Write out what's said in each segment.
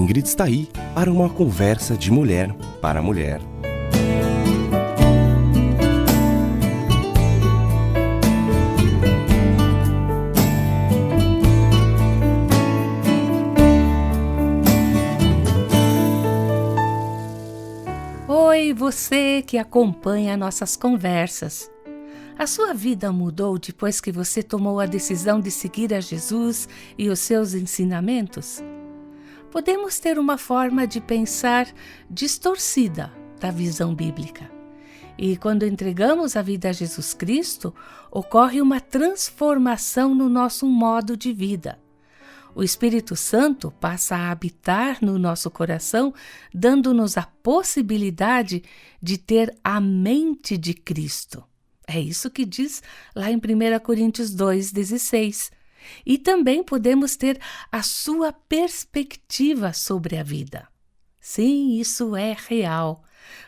Ingrid está aí para uma conversa de mulher para mulher. Oi, você que acompanha nossas conversas. A sua vida mudou depois que você tomou a decisão de seguir a Jesus e os seus ensinamentos? Podemos ter uma forma de pensar distorcida da visão bíblica. E quando entregamos a vida a Jesus Cristo, ocorre uma transformação no nosso modo de vida. O Espírito Santo passa a habitar no nosso coração, dando-nos a possibilidade de ter a mente de Cristo. É isso que diz lá em 1 Coríntios 2,16. E também podemos ter a sua perspectiva sobre a vida. Sim, isso é real.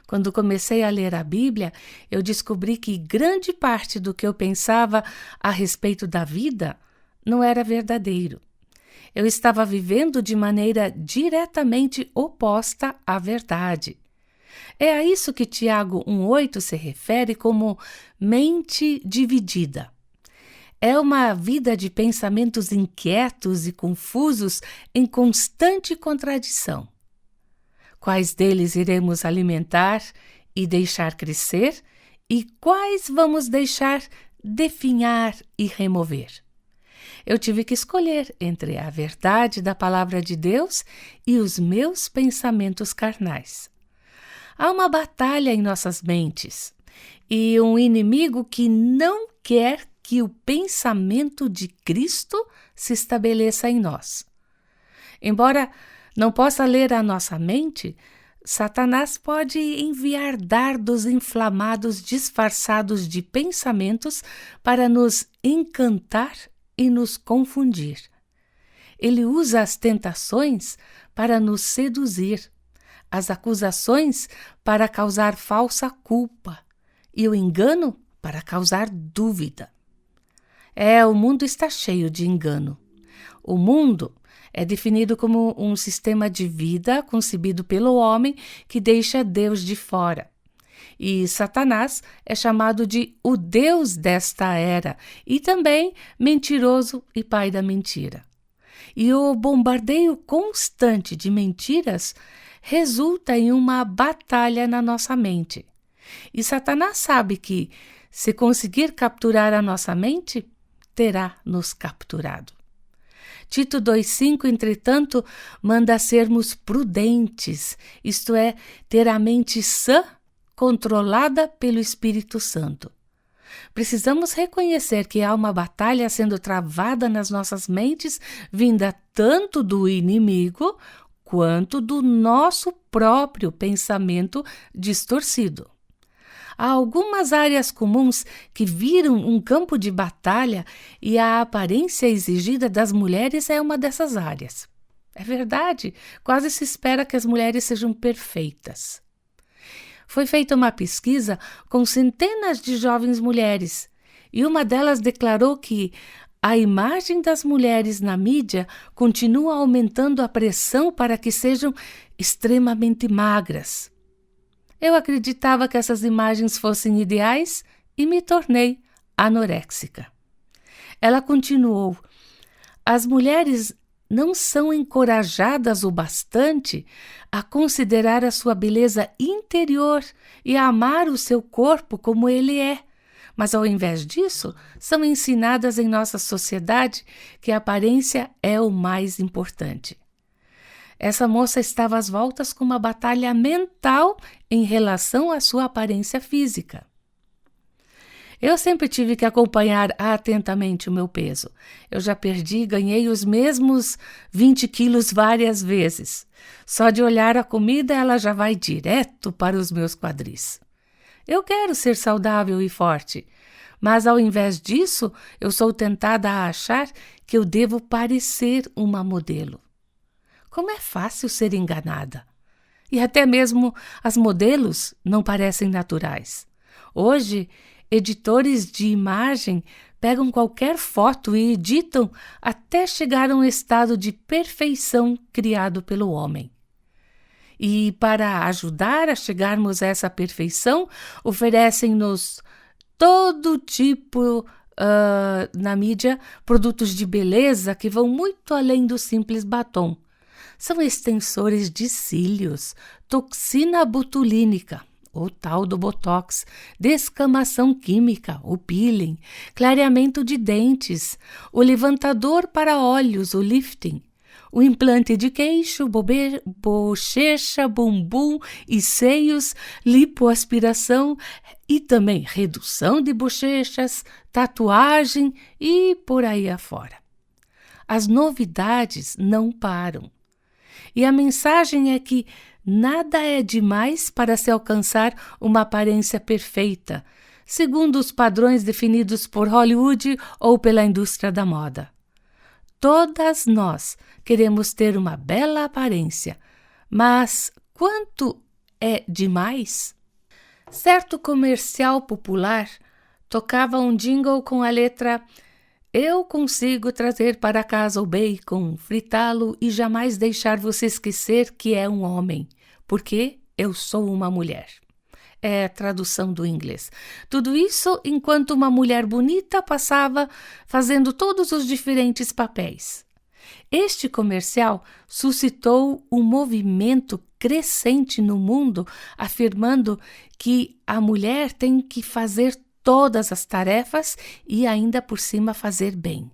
Quando comecei a ler a Bíblia, eu descobri que grande parte do que eu pensava a respeito da vida não era verdadeiro. Eu estava vivendo de maneira diretamente oposta à verdade. É a isso que Tiago 1,8 se refere como mente dividida. É uma vida de pensamentos inquietos e confusos em constante contradição. Quais deles iremos alimentar e deixar crescer e quais vamos deixar definhar e remover? Eu tive que escolher entre a verdade da palavra de Deus e os meus pensamentos carnais. Há uma batalha em nossas mentes e um inimigo que não quer que o pensamento de Cristo se estabeleça em nós. Embora não possa ler a nossa mente, Satanás pode enviar dardos inflamados disfarçados de pensamentos para nos encantar e nos confundir. Ele usa as tentações para nos seduzir, as acusações para causar falsa culpa e o engano para causar dúvida. O mundo está cheio de engano. O mundo é definido como um sistema de vida concebido pelo homem que deixa Deus de fora. E Satanás é chamado de o Deus desta era e também mentiroso e pai da mentira. E o bombardeio constante de mentiras resulta em uma batalha na nossa mente. E Satanás sabe que, se conseguir capturar a nossa mente, terá nos capturado. Tito 2,5, entretanto, manda sermos prudentes, isto é, ter a mente sã, controlada pelo Espírito Santo. Precisamos reconhecer que há uma batalha sendo travada nas nossas mentes, vinda tanto do inimigo quanto do nosso próprio pensamento distorcido. Há algumas áreas comuns que viram um campo de batalha e a aparência exigida das mulheres é uma dessas áreas. É verdade, quase se espera que as mulheres sejam perfeitas. Foi feita uma pesquisa com centenas de jovens mulheres e uma delas declarou que a imagem das mulheres na mídia continua aumentando a pressão para que sejam extremamente magras. Eu acreditava que essas imagens fossem ideais e me tornei anoréxica. Ela continuou: as mulheres não são encorajadas o bastante a considerar a sua beleza interior e a amar o seu corpo como ele é. Mas, ao invés disso, são ensinadas em nossa sociedade que a aparência é o mais importante. Essa moça estava às voltas com uma batalha mental em relação à sua aparência física. Eu sempre tive que acompanhar atentamente o meu peso. Eu já perdi e ganhei os mesmos 20 quilos várias vezes. Só de olhar a comida, ela já vai direto para os meus quadris. Eu quero ser saudável e forte, mas ao invés disso, eu sou tentada a achar que eu devo parecer uma modelo. Como é fácil ser enganada. E até mesmo as modelos não parecem naturais. Hoje, editores de imagem pegam qualquer foto e editam até chegar a um estado de perfeição criado pelo homem. E para ajudar a chegarmos a essa perfeição, oferecem-nos todo tipo, na mídia, produtos de beleza que vão muito além do simples batom. São extensores de cílios, toxina botulínica, o tal do Botox, descamação química, o peeling, clareamento de dentes, o levantador para olhos, o lifting, o implante de queixo, bochecha, bumbum e seios, lipoaspiração e também redução de bochechas, tatuagem e por aí afora. As novidades não param. E a mensagem é que nada é demais para se alcançar uma aparência perfeita, segundo os padrões definidos por Hollywood ou pela indústria da moda. Todas nós queremos ter uma bela aparência, mas quanto é demais? Certo comercial popular tocava um jingle com a letra "Eu consigo trazer para casa o bacon, fritá-lo e jamais deixar você esquecer que é um homem, porque eu sou uma mulher." É a tradução do inglês. Tudo isso enquanto uma mulher bonita passava fazendo todos os diferentes papéis. Este comercial suscitou um movimento crescente no mundo, afirmando que a mulher tem que fazer todas as tarefas e ainda por cima fazer bem.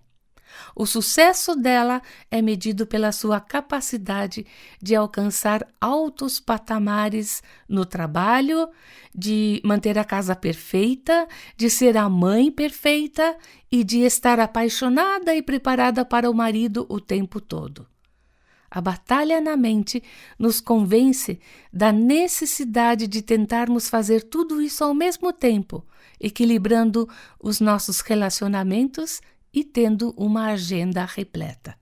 O sucesso dela é medido pela sua capacidade de alcançar altos patamares no trabalho, de manter a casa perfeita, de ser a mãe perfeita e de estar apaixonada e preparada para o marido o tempo todo. A batalha na mente nos convence da necessidade de tentarmos fazer tudo isso ao mesmo tempo, equilibrando os nossos relacionamentos e tendo uma agenda repleta.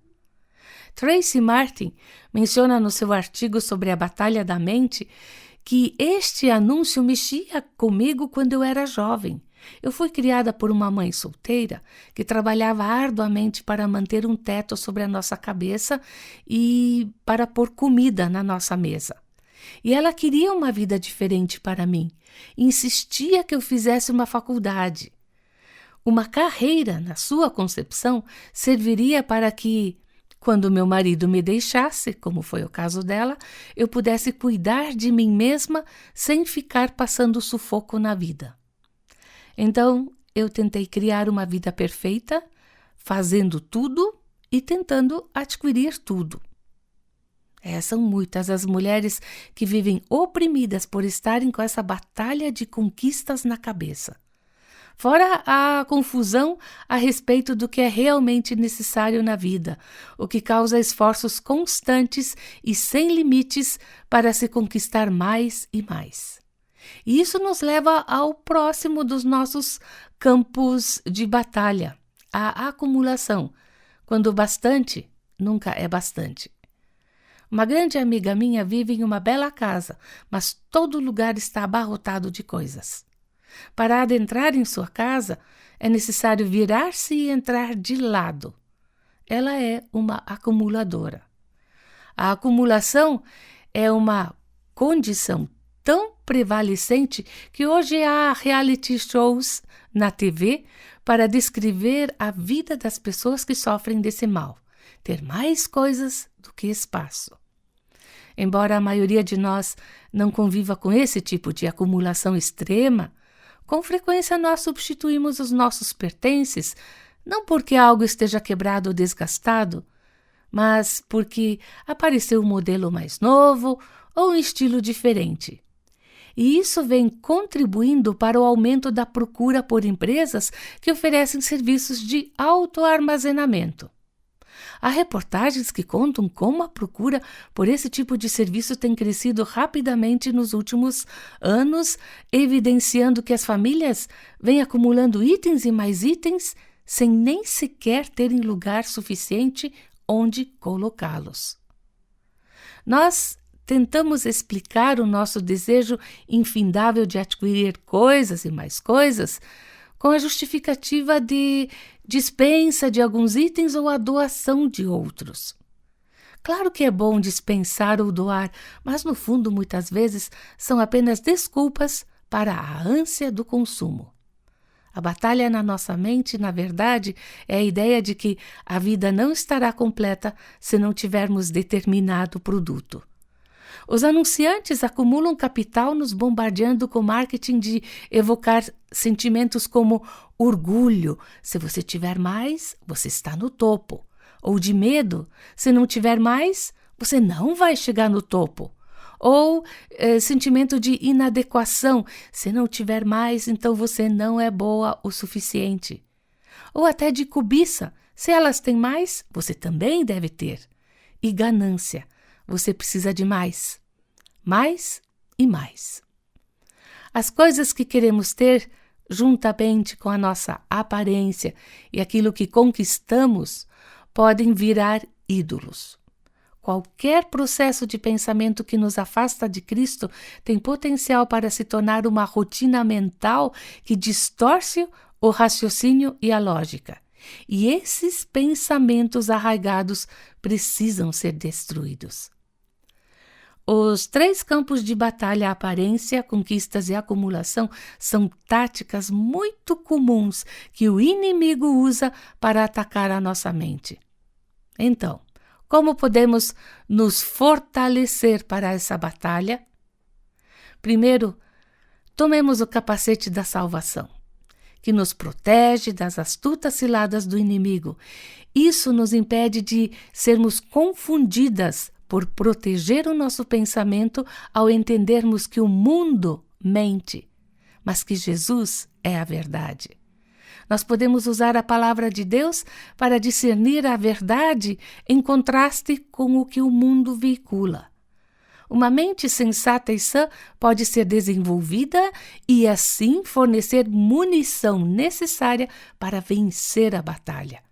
Tracy Martin menciona no seu artigo sobre a batalha da mente que este anúncio mexia comigo quando eu era jovem. Eu fui criada por uma mãe solteira que trabalhava arduamente para manter um teto sobre a nossa cabeça e para pôr comida na nossa mesa. E ela queria uma vida diferente para mim. Insistia que eu fizesse uma faculdade. Uma carreira, na sua concepção, serviria para que, quando meu marido me deixasse, como foi o caso dela, eu pudesse cuidar de mim mesma sem ficar passando sufoco na vida. Então, eu tentei criar uma vida perfeita, fazendo tudo e tentando adquirir tudo. São muitas as mulheres que vivem oprimidas por estarem com essa batalha de conquistas na cabeça. Fora a confusão a respeito do que é realmente necessário na vida, o que causa esforços constantes e sem limites para se conquistar mais e mais. E isso nos leva ao próximo dos nossos campos de batalha, a acumulação, quando o bastante nunca é bastante. Uma grande amiga minha vive em uma bela casa, mas todo lugar está abarrotado de coisas. Para adentrar em sua casa, é necessário virar-se e entrar de lado. Ela é uma acumuladora. A acumulação é uma condição tão prevalecente que hoje há reality shows na TV para descrever a vida das pessoas que sofrem desse mal, ter mais coisas do que espaço. Embora a maioria de nós não conviva com esse tipo de acumulação extrema, com frequência nós substituímos os nossos pertences, não porque algo esteja quebrado ou desgastado, mas porque apareceu um modelo mais novo ou um estilo diferente. E isso vem contribuindo para o aumento da procura por empresas que oferecem serviços de autoarmazenamento. Há reportagens que contam como a procura por esse tipo de serviço tem crescido rapidamente nos últimos anos, evidenciando que as famílias vêm acumulando itens e mais itens sem nem sequer terem lugar suficiente onde colocá-los. Nós tentamos explicar o nosso desejo infindável de adquirir coisas e mais coisas com a justificativa de dispensa de alguns itens ou a doação de outros. Claro que é bom dispensar ou doar, mas no fundo, muitas vezes, são apenas desculpas para a ânsia do consumo. A batalha na nossa mente, na verdade, é a ideia de que a vida não estará completa se não tivermos determinado produto. Os anunciantes acumulam capital nos bombardeando com marketing de evocar sentimentos como orgulho. Se você tiver mais, você está no topo. Ou de medo. Se não tiver mais, você não vai chegar no topo. Ou sentimento de inadequação. Se não tiver mais, então você não é boa o suficiente. Ou até de cobiça. Se elas têm mais, você também deve ter. E ganância. Você precisa de mais. Mais e mais. As coisas que queremos ter, juntamente com a nossa aparência e aquilo que conquistamos, podem virar ídolos. Qualquer processo de pensamento que nos afasta de Cristo tem potencial para se tornar uma rotina mental que distorce o raciocínio e a lógica. E esses pensamentos arraigados precisam ser destruídos. Os 3 campos de batalha, aparência, conquistas e acumulação, são táticas muito comuns que o inimigo usa para atacar a nossa mente. Então, como podemos nos fortalecer para essa batalha? Primeiro, tomemos o capacete da salvação, que nos protege das astutas ciladas do inimigo. Isso nos impede de sermos confundidas por proteger o nosso pensamento ao entendermos que o mundo mente, mas que Jesus é a verdade. Nós podemos usar a palavra de Deus para discernir a verdade em contraste com o que o mundo veicula. Uma mente sensata e sã pode ser desenvolvida e, assim, fornecer munição necessária para vencer a batalha.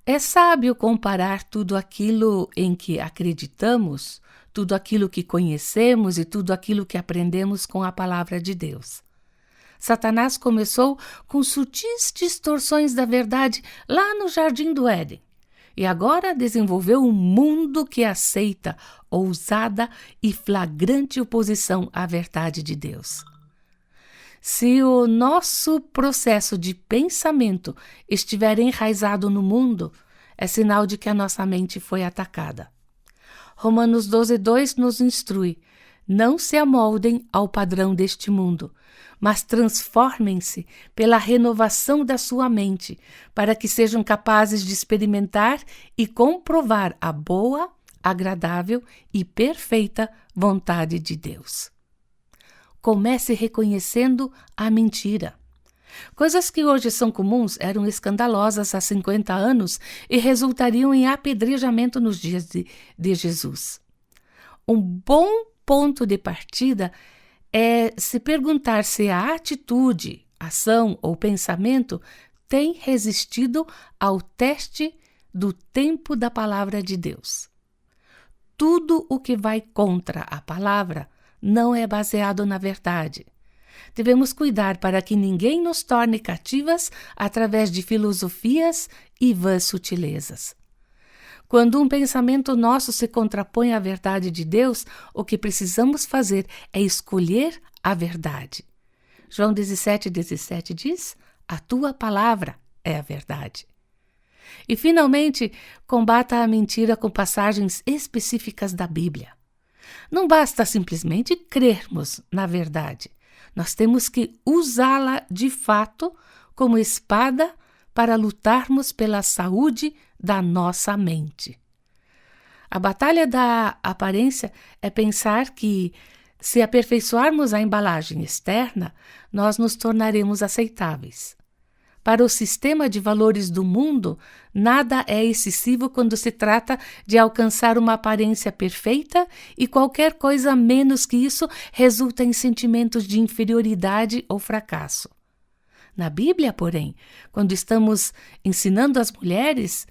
É sábio comparar tudo aquilo em que acreditamos, tudo aquilo que conhecemos e tudo aquilo que aprendemos com a palavra de Deus. Satanás começou com sutis distorções da verdade lá no Jardim do Éden e agora desenvolveu um mundo que aceita ousada e flagrante oposição à verdade de Deus. Se o nosso processo de pensamento estiver enraizado no mundo, é sinal de que a nossa mente foi atacada. Romanos 12:2 nos instrui: não se amoldem ao padrão deste mundo, mas transformem-se pela renovação da sua mente, para que sejam capazes de experimentar e comprovar a boa, agradável e perfeita vontade de Deus. Comece reconhecendo a mentira. Coisas que hoje são comuns eram escandalosas há 50 anos e resultariam em apedrejamento nos dias de Jesus. Um bom ponto de partida é se perguntar se a atitude, ação ou pensamento tem resistido ao teste do tempo da palavra de Deus. Tudo o que vai contra a palavra não é baseado na verdade. Devemos cuidar para que ninguém nos torne cativas através de filosofias e vãs sutilezas. Quando um pensamento nosso se contrapõe à verdade de Deus, o que precisamos fazer é escolher a verdade. João 17:17 diz: a tua palavra é a verdade. E, finalmente, combata a mentira com passagens específicas da Bíblia. Não basta simplesmente crermos na verdade. Nós temos que usá-la de fato como espada para lutarmos pela saúde da nossa mente. A batalha da aparência é pensar que, se aperfeiçoarmos a embalagem externa, nós nos tornaremos aceitáveis. Para o sistema de valores do mundo, nada é excessivo quando se trata de alcançar uma aparência perfeita e qualquer coisa menos que isso resulta em sentimentos de inferioridade ou fracasso. Na Bíblia, porém, quando estamos ensinando as mulheres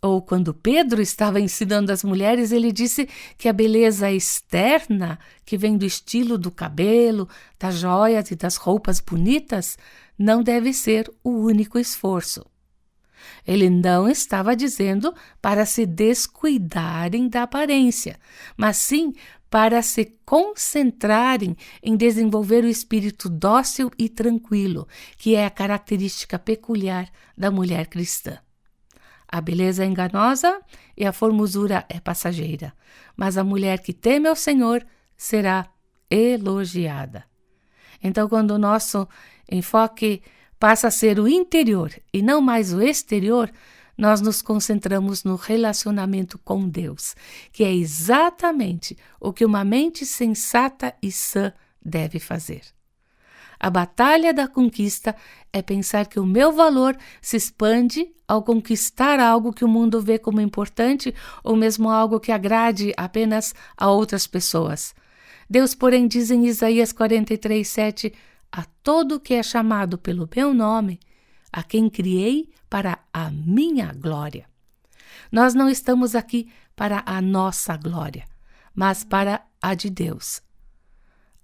Ou quando Pedro estava ensinando as mulheres, ele disse que a beleza externa, que vem do estilo do cabelo, das joias e das roupas bonitas, não deve ser o único esforço. Ele não estava dizendo para se descuidarem da aparência, mas sim para se concentrarem em desenvolver o espírito dócil e tranquilo, que é a característica peculiar da mulher cristã. A beleza é enganosa e a formosura é passageira, mas a mulher que teme ao Senhor será elogiada. Então, quando o nosso enfoque passa a ser o interior e não mais o exterior, nós nos concentramos no relacionamento com Deus, que é exatamente o que uma mente sensata e sã deve fazer. A batalha da conquista é pensar que o meu valor se expande ao conquistar algo que o mundo vê como importante ou mesmo algo que agrade apenas a outras pessoas. Deus, porém, diz em Isaías 43:7, a todo que é chamado pelo meu nome, a quem criei para a minha glória. Nós não estamos aqui para a nossa glória, mas para a de Deus.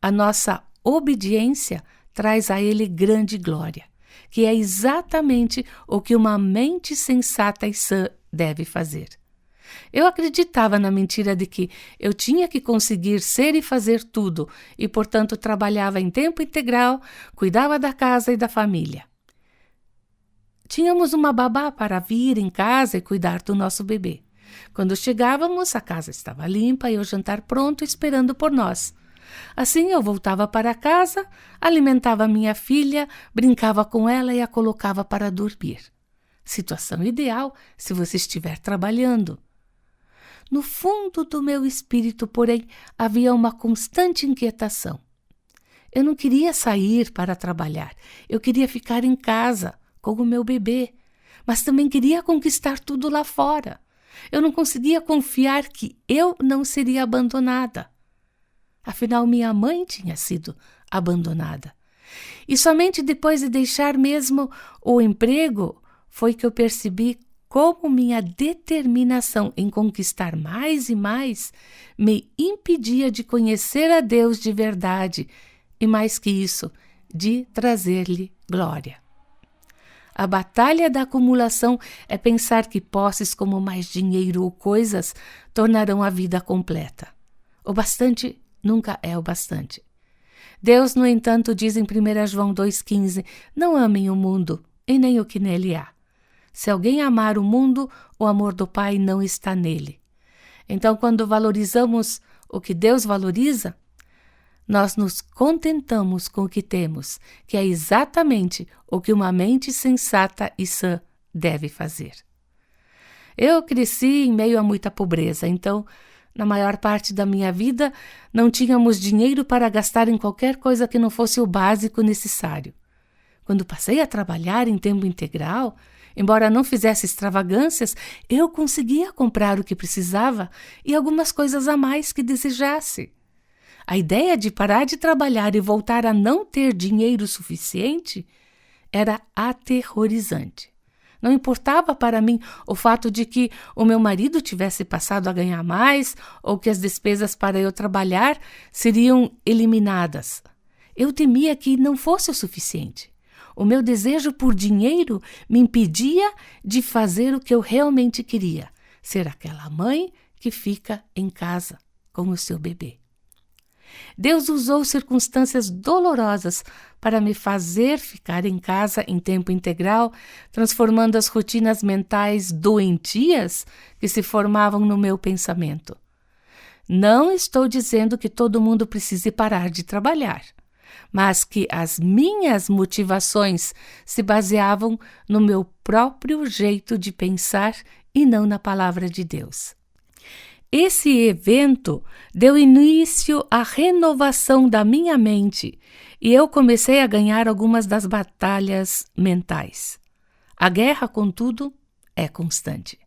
A nossa obediência traz a Ele grande glória, que é exatamente o que uma mente sensata e sã deve fazer. Eu acreditava na mentira de que eu tinha que conseguir ser e fazer tudo e, portanto, trabalhava em tempo integral, cuidava da casa e da família. Tínhamos uma babá para vir em casa e cuidar do nosso bebê. Quando chegávamos, a casa estava limpa e o jantar pronto esperando por nós. Assim, eu voltava para casa, alimentava minha filha, brincava com ela e a colocava para dormir. Situação ideal se você estiver trabalhando. No fundo do meu espírito, porém, havia uma constante inquietação. Eu não queria sair para trabalhar, eu queria ficar em casa com o meu bebê, mas também queria conquistar tudo lá fora. Eu não conseguia confiar que eu não seria abandonada. Afinal, minha mãe tinha sido abandonada. E somente depois de deixar mesmo o emprego foi que eu percebi como minha determinação em conquistar mais e mais me impedia de conhecer a Deus de verdade e, mais que isso, de trazer-lhe glória. A batalha da acumulação é pensar que posses como mais dinheiro ou coisas tornarão a vida completa. O bastante nunca é o bastante. Deus, no entanto, diz em 1 João 2,15, não amem o mundo e nem o que nele há. Se alguém amar o mundo, o amor do Pai não está nele. Então, quando valorizamos o que Deus valoriza, nós nos contentamos com o que temos, que é exatamente o que uma mente sensata e sã deve fazer. Eu cresci em meio a muita pobreza, então, na maior parte da minha vida, não tínhamos dinheiro para gastar em qualquer coisa que não fosse o básico necessário. Quando passei a trabalhar em tempo integral, embora não fizesse extravagâncias, eu conseguia comprar o que precisava e algumas coisas a mais que desejasse. A ideia de parar de trabalhar e voltar a não ter dinheiro suficiente era aterrorizante. Não importava para mim o fato de que o meu marido tivesse passado a ganhar mais ou que as despesas para eu trabalhar seriam eliminadas. Eu temia que não fosse o suficiente. O meu desejo por dinheiro me impedia de fazer o que eu realmente queria, ser aquela mãe que fica em casa com o seu bebê. Deus usou circunstâncias dolorosas para me fazer ficar em casa em tempo integral, transformando as rotinas mentais doentias que se formavam no meu pensamento. Não estou dizendo que todo mundo precise parar de trabalhar, mas que as minhas motivações se baseavam no meu próprio jeito de pensar e não na palavra de Deus. Esse evento deu início à renovação da minha mente e eu comecei a ganhar algumas das batalhas mentais. A guerra, contudo, é constante.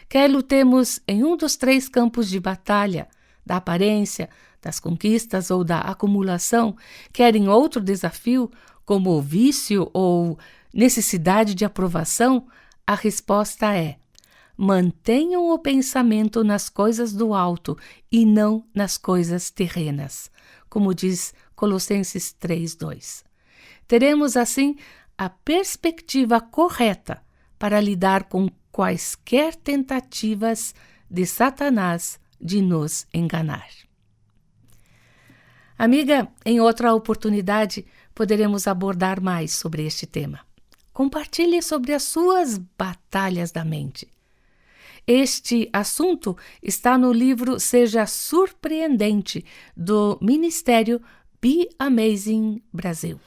Quer lutemos em um dos 3 campos de batalha, da aparência, das conquistas ou da acumulação, quer em outro desafio, como o vício ou necessidade de aprovação, a resposta é: mantenham o pensamento nas coisas do alto e não nas coisas terrenas, como diz Colossenses 3:2. Teremos, assim, a perspectiva correta para lidar com quaisquer tentativas de Satanás de nos enganar. Amiga, em outra oportunidade poderemos abordar mais sobre este tema. Compartilhe sobre as suas batalhas da mente. Este assunto está no livro Seja Surpreendente, do Ministério Be Amazing Brasil.